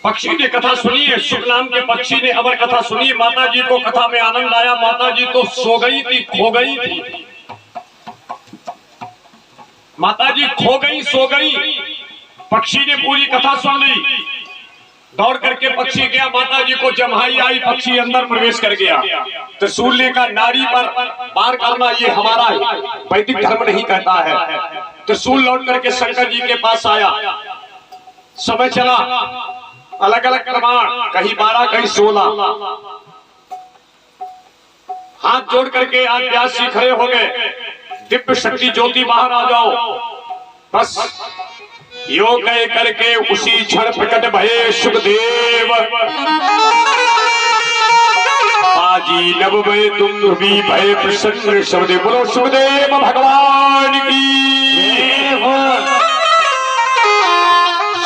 पक्षी ने कथा सुनी है, शुभ नाम के पक्षी ने अवर कथा सुनी। माता जी को कथा में आनंद आया। माता जी तो सो गई थी, खो गई थी। माता जी खो गई, सो गई। पक्षी ने पूरी कथा सुन ली। दौड़ करके पक्षी गया, माता जी को जम्हाई आई। पक्षी अंदर प्रवेश कर गया। त्रिशूल लेकर नारी पर पार करना ये हमारा वैदिक धर्म नहीं कहता है। त्रिशूल लौट करके शंकर जी के पास आया। समय चला, अलग अलग प्रमाण, कहीं 12 कहीं 16। हाथ जोड़ करके आज व्यास जी खड़े हो गए। दिव्य शक्ति ज्योति बाहर आ जाओ। बस यो कह करके उसी क्षण प्रकट भये सुखदेव। आजी नव भय तुम भी भय प्रसन्न शब्द। बोलो सुखदेव भगवान की।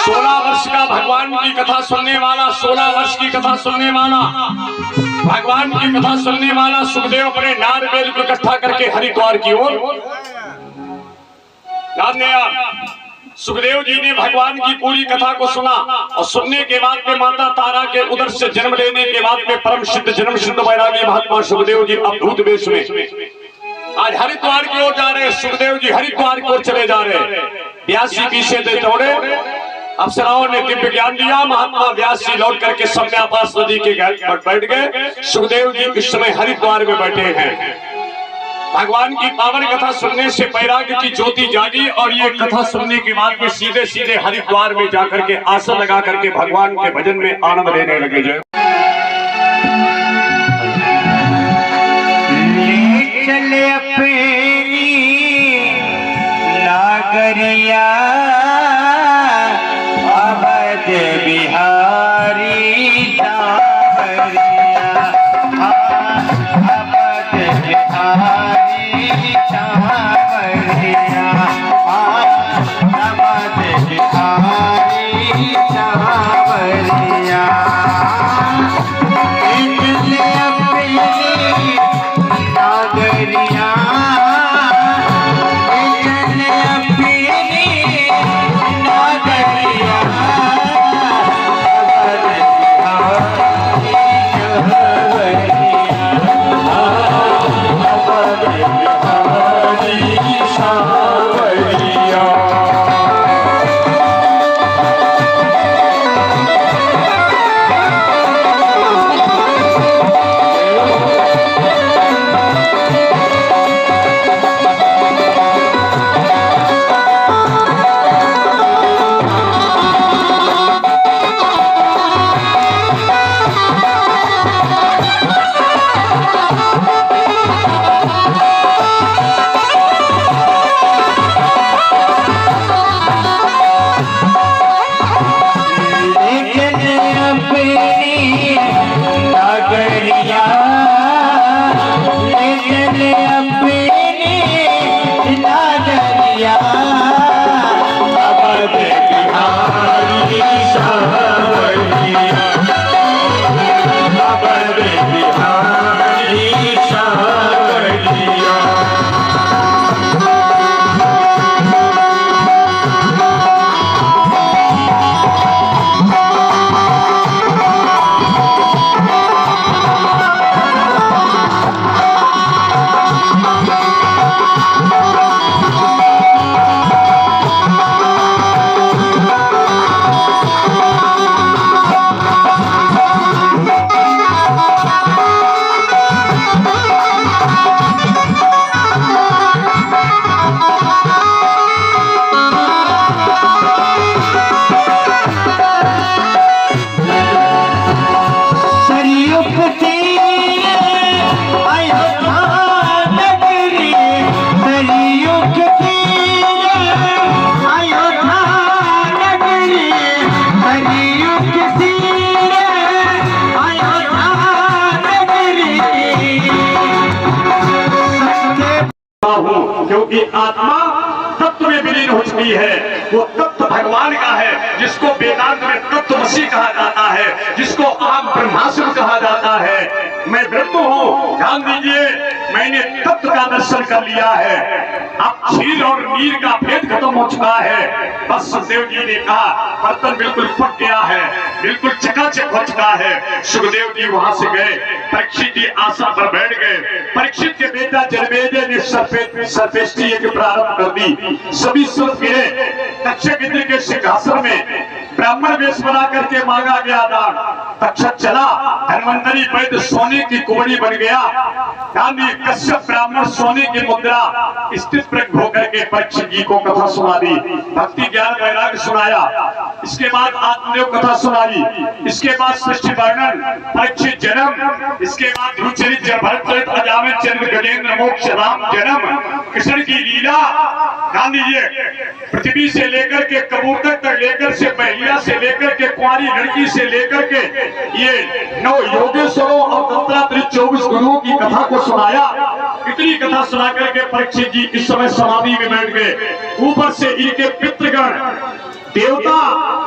16 वर्ष का भगवान की कथा सुनने वाला, 16 वर्ष की कथा सुनने वाला, भगवान की कथा सुनने वाला सुखदेव अपने नारबेल को इकट्ठा करके हरिद्वार की ओर सुखदेव जी ने भगवान की पूरी कथा को सुना और सुनने के बाद में माता तारा के उदर से जन्म लेने के बाद में परम सिद्ध जन्म सिद्ध वैरागी महात्मा सुखदेव जी अद्भुत वेश में आज हरिद्वार की ओर जा रहे हैं। सुखदेव जी हरिद्वार की ओर चले जा रहे हैं। व्यास जी पीछे से दौड़े। अप्सराओं ने दिव्य ज्ञान दिया। महात्मा व्यास जी लौट करके सम्यापास नदी के घाट पर बैठ गए। सुखदेव जी इस समय हरिद्वार में बैठे हैं। भगवान की पावन कथा सुनने से वैराग्य की ज्योति जागी और ये कथा सुनने के बाद में सीधे सीधे हरिद्वार में जाकर के आसन लगा करके भगवान के भजन में आनंद लेने लगे। जय चले अपनी नागरिया अवध बिहारी चावरिया। अवध बिहारी चावरिया। अवध बिहारी चावरिया। चले अपनी नागरिया चले अपनी नागरिया। क्योंकि आत्मा तत्व में विलीन हो चुकी है। वो तत्व भगवान का है जिसको वेदांत में तत्वमसी कहा जाता है, जिसको आप ब्रह्मास्म कहा जाता है। मैं ब्रह्म हूँ, ध्यान दीजिए। मैंने तत्व का दर्शन कर लिया है, अब क्षीर और नीर का भेद खत्म हो चुका है। बस सुखदेव जी ने कहा बर्तन बिल्कुल पक गया है, बिल्कुल चकाचक हो चुका है। सुखदेव जी वहां से गए, परीक्षित जी आसन पर बैठ गए। परीक्षित के बेटा जनमेजय ने सर्पेष्टि यज्ञ प्रारंभ कर दी। सभी सुर गिरे। तक्षक इंद्र के सिंहासन में ब्राह्मण वेश बना करके मांगा गया दान। तक्षक चला, धन्वंतरी वैद्य सोने की कुबड़ी बन गया। गांधी कश्यप ब्राह्मण सोने की मुद्रा स्थित प्रज्ञ होकर के परीक्षित जी को कथा सुना दी। भक्ति ज्ञान वैराग्य सुनाया। इसके बाद आत्मदेव कथा सुनाई। इसके बाद सृष्टि वर्णन, परीक्षित जन्म, इसके बाद ध्रुवचरित भरतचरित अजामिल चंद्र गजेंद्र मोक्ष राम जन्म, कृष्ण की लीला। गांधी जी पृथ्वी से लेकर के कबूतर तक लेकर से बहलिया से लेकर के कुंवारी लड़की से लेकर के ये 9 योगेश्वरों और दत्तात्रेय 24 गुरुओं की कथा को सुनाया। इतनी कथा सुना करके परीक्षित जी इस समय समाधि में बैठ गए। ऊपर से इनके पितृगण देवता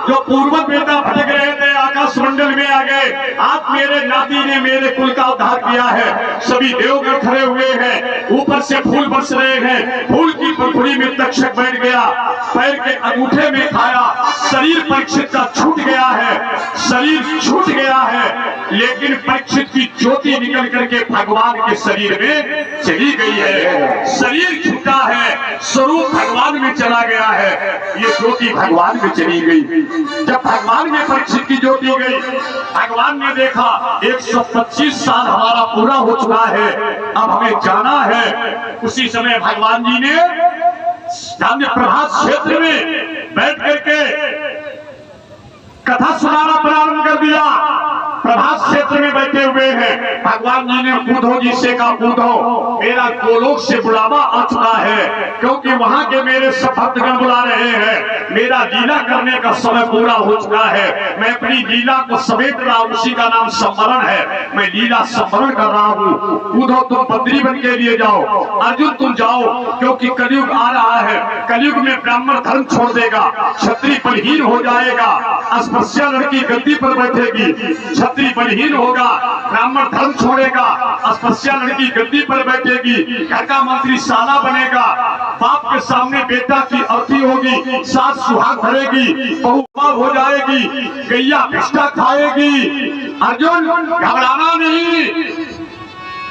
जो पूर्व बेटा भटक रहे थे आकाश मंडल में आ गए। आज मेरे नाती ने मेरे कुल का उद्धार किया है। सभी देवगण खड़े हुए हैं, ऊपर से फूल बरस रहे हैं। फूल की पंखुड़ी में तक्षक बैठ गया, पैर के अंगूठे में खाया। शरीर परीक्षित का छूट गया है, शरीर छूट गया है, लेकिन परीक्षित की ज्योति निकल करके भगवान के शरीर में चली गई है। शरीर छूटा है, स्वरूप भगवान में चला गया है। ये ज्योति भगवान में चली गई। जब भगवान में परीक्षित की ज्योति गई, भगवान ने देखा 125 साल हमारा पूरा हो चुका है, अब हमें जाना है। उसी समय भगवान जी ने प्रभात क्षेत्र में बैठ करके कथा सुनाना प्रारंभ कर दिया। प्रभात क्षेत्र में बैठे हुए हैं। भगवान जी ने उद्धव जी से कहा, उद्धव मेरा गोलोक से बुलावा आ चुका है, क्योंकि वहां के मेरे सब भक्तगण बुला रहे हैं। मेरा लीला करने का समय पूरा हो चुका है। मैं अपनी लीला को समेट रहा हूं, उसी का नाम संवरण है। मैं लीला संवरण कर रहा हूं। उद्धव तुम बद्री बन के लिए जाओ, अर्जुन तुम जाओ, क्योंकि कलयुग आ रहा है। कलयुग में ब्राह्मण धर्म छोड़ देगा, क्षत्रिय बलहीन हो जाएगा, अस्पृश्य लड़की गद्दी पर बैठेगी, क्षत्रिय बलहीन होगा, ब्राह्मण धर्म छोड़ेगा, अस्पृश्य लड़की गद्दी पर बैठेगी, घर का मंत्री साला बनेगा, बाप के सामने बेटा की अर्थी होगी, सास सुहाग भरेगी, बहू हो जाएगी, गैया भिष्टा खाएगी। अर्जुन घबराना नहीं,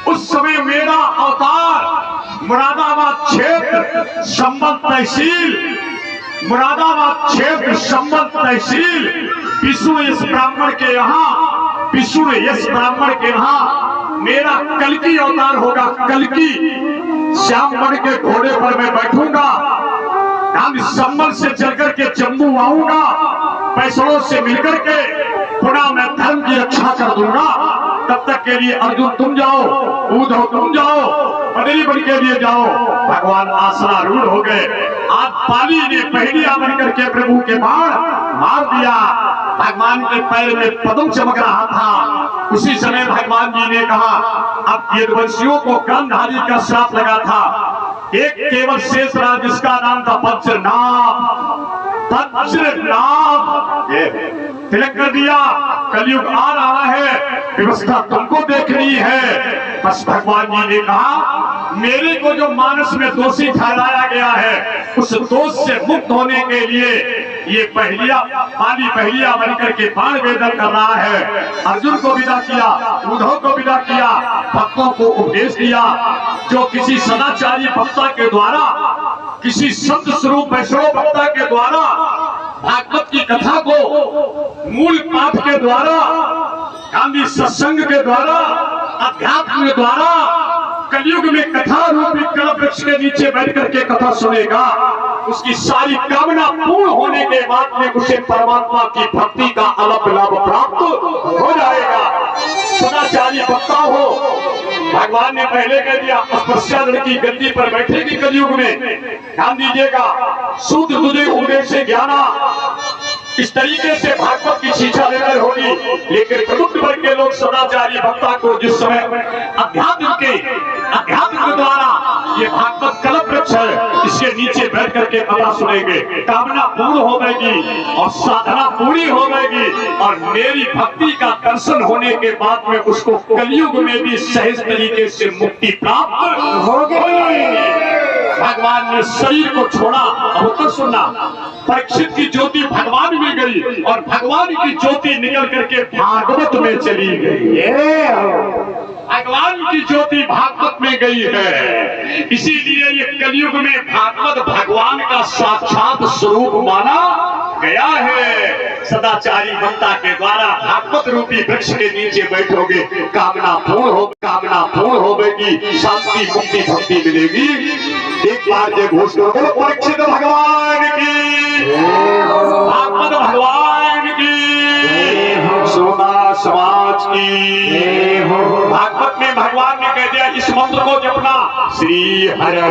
उस समय मेरा अवतार मुरादाबाद क्षेत्र संबल तहसील, मुरादाबाद क्षेत्र संबल तहसील विष्णु यश ब्राह्मण के यहाँ, विष्णु यश ब्राह्मण के यहाँ मेरा कल्कि अवतार होगा। कल्कि श्याम बन के घोड़े पर मैं बैठूंगा, हम संबल से चल करके जम्मू आऊंगा, पैसों से मिलकर के पुनः मैं धर्म की रक्षा कर दूंगा। तब तक के लिए अर्जुन तुम जाओ, उद्धव तुम जाओ, बदरी बन के लिए जाओ। भगवान आसनारूढ़ हो गए। आज पाली ने पहलिया बन करके प्रभु के बाण मार दिया। भगवान के पैर में पदम चमक रहा था। उसी समय भगवान जी ने कहा, अब यदुवंशियों को गांधारी का श्राप लगा था। एक केवल शेष रहा जिसका नाम था वज्रनाभ। वज्रनाभ तिलक कर दिया। कलयुग आ रहा है, व्यवस्था तुमको देखनी है। बस भगवान जी ने कहा, मेरे को जो मानस में दोषी ठहराया गया है, उस दोष से मुक्त होने के लिए ये पहलिया पाली पहलिया बनकर के बाण वेदन कर रहा है। अर्जुन को विदा किया, उद्धव को विदा किया, भक्तों को उपदेश दिया। जो किसी सदाचारी भक्ता के द्वारा, किसी संत स्वरूप वैष्णव भक्ता के द्वारा भागवत की कथा को मूल पाठ के द्वारा, गांधी सत्संग के द्वारा, अध्यात्म के द्वारा, कलयुग में कथा रूपी कल्प वृक्ष के नीचे बैठ करके कथा सुनेगा, उसकी सारी कामना पूर्ण होने के बाद में उसे परमात्मा की भक्ति का अलग लाभ प्राप्त हो जाएगा। सदाचारी वक्ता हो, भगवान ने पहले कह दिया, अस्पृश्य लड़की गद्दी पर बैठेगी कलयुग में, ध्यान दीजिएगा। शूद्र तुझे उपदेश से ज्ञाना, इस तरीके से भागवत की शिक्षा लेकर होगी। लेकिन प्रबुद्ध वर्ग के लोग सदाचारी भक्ता को जिस समय अध्यात्म के द्वारा, ये भागवत कल्प वृक्ष है, इस वृक्ष के नीचे बैठ करके कथा सुनेंगे, कामना पूर्ण होगी और साधना पूरी होगी और मेरी भक्ति का दर्शन होने के बाद में उसको कलयुग में भी सहज तरीके से मुक्ति प्राप्त होगी। भगवान ने शरीर को छोड़ा। अब उत्तर सुनना, परीक्षित की ज्योति भगवान में गई और भगवान की ज्योति निकल करके भागवत में चली गई। भगवान की ज्योति भागवत में गई है, इसीलिए ये कलयुग में भागवत भगवान का साक्षात स्वरूप माना गया है। सदाचारी वक्ता के द्वारा भागवत रूपी वृक्ष के नीचे बैठोगे, कामना पूर्ण होगी, शांति मुक्ति भक्ति मिलेगी। एक बार ये घोषणा करो, परीक्षित भगवान की, भागवत भगवान की, सोना समाज की। भागवत में भगवान ने कह दिया इस मंत्र को जपना, श्री हरे